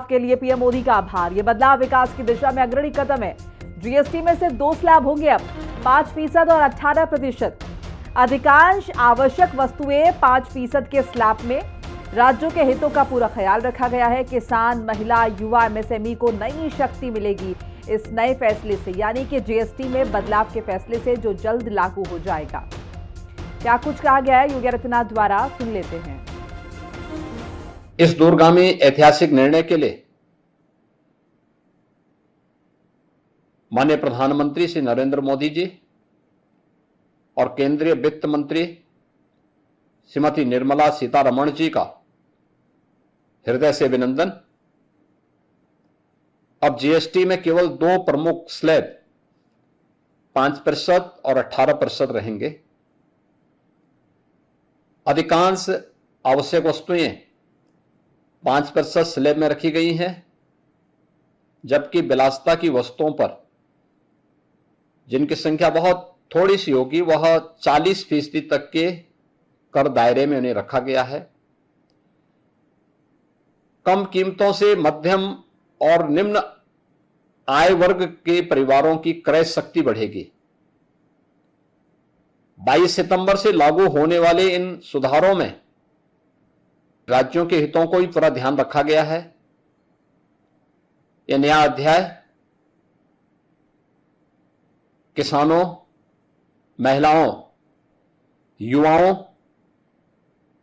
के लिए पीएम मोदी का आभार। ये बदलाव विकास की दिशा में अग्रणी कदम है। जीएसटी में से 2 स्लैब होंगे अब 5% और 18%। अधिकांश आवश्यक वस्तुएं 5% के स्लैब में। राज्यों के हितों का पूरा ख्याल रखा गया है। किसान, महिला, युवा, एमएसएमई को नई शक्ति मिलेगी इस नए फैसले से, यानी कि जीएसटी में बदलाव के फैसले से, जो जल्द लागू हो जाएगा। क्या कुछ कहा गया है योगी आदित्यनाथ द्वारा, सुन लेते हैं। इस दूरगामी ऐतिहासिक निर्णय के लिए माननीय प्रधानमंत्री श्री नरेंद्र मोदी जी और केंद्रीय वित्त मंत्री श्रीमती निर्मला सीतारमण जी का हृदय से अभिनंदन। अब जीएसटी में केवल 2 प्रमुख स्लैब 5% और 18% रहेंगे। अधिकांश आवश्यक वस्तुएं 5% स्लैब में रखी गई हैं, जबकि विलासिता की वस्तुओं पर, जिनकी संख्या बहुत थोड़ी सी होगी, वह 40% तक के कर दायरे में उन्हें रखा गया है। कम कीमतों से मध्यम और निम्न आय वर्ग के परिवारों की क्रय शक्ति बढ़ेगी। 22 सितंबर से लागू होने वाले इन सुधारों में राज्यों के हितों को भी पूरा ध्यान रखा गया है। यह नया अध्याय किसानों, महिलाओं, युवाओं,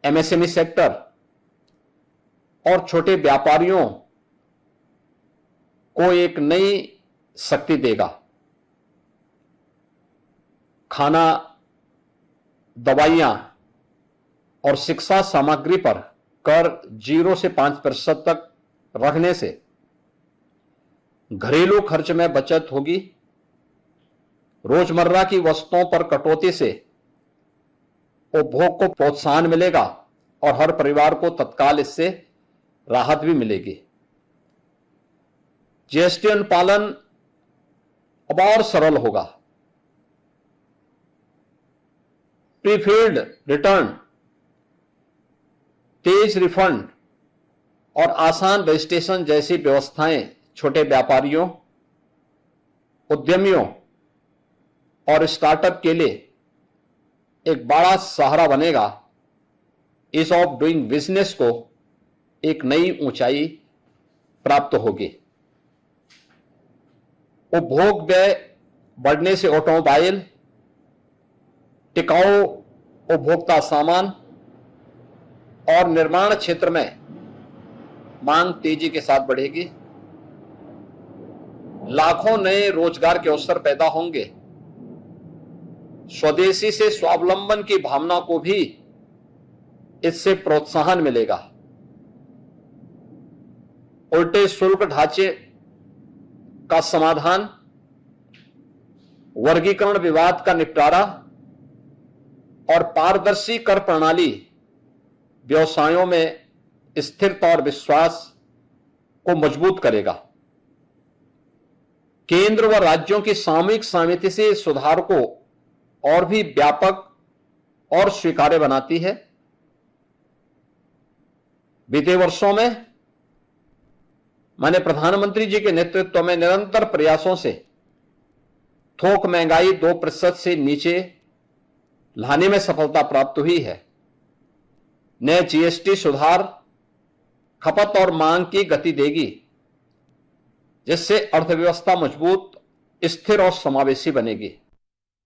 एमएसएमई सेक्टर और छोटे व्यापारियों को एक नई शक्ति देगा। खाना, दवाइयां और शिक्षा सामग्री पर कर 0 से 5% तक रखने से घरेलू खर्च में बचत होगी। रोजमर्रा की वस्तुओं पर कटौती से उपभोग को प्रोत्साहन मिलेगा और हर परिवार को तत्काल इससे राहत भी मिलेगी। जीएसटी अनुपालन अब और सरल होगा। प्रीफिल्ड रिटर्न, तेज रिफंड और आसान रजिस्ट्रेशन जैसी व्यवस्थाएं छोटे व्यापारियों, उद्यमियों और स्टार्टअप के लिए एक बड़ा सहारा बनेगा। ईज ऑफ डूइंग बिजनेस को एक नई ऊंचाई प्राप्त होगी। उपभोग व्यय बढ़ने से ऑटोमोबाइल, टिकाऊ उपभोक्ता सामान और निर्माण क्षेत्र में मांग तेजी के साथ बढ़ेगी। लाखों नए रोजगार के अवसर पैदा होंगे। स्वदेशी से स्वावलंबन की भावना को भी इससे प्रोत्साहन मिलेगा। उल्टे शुल्क ढांचे का समाधान, वर्गीकरण विवाद का निपटारा और पारदर्शी कर प्रणाली व्यवसायों में स्थिरता और विश्वास को मजबूत करेगा। केंद्र व राज्यों की सामूहिक सहमति से सुधार को और भी व्यापक और स्वीकार्य बनाती है। बीते वर्षों में माननीय प्रधानमंत्री जी के नेतृत्व में निरंतर प्रयासों से थोक महंगाई 2% से नीचे लाने में सफलता प्राप्त हुई है। नए जीएसटी सुधार खपत और मांग की गति देगी, जिससे अर्थव्यवस्था मजबूत, स्थिर और समावेशी बनेगी।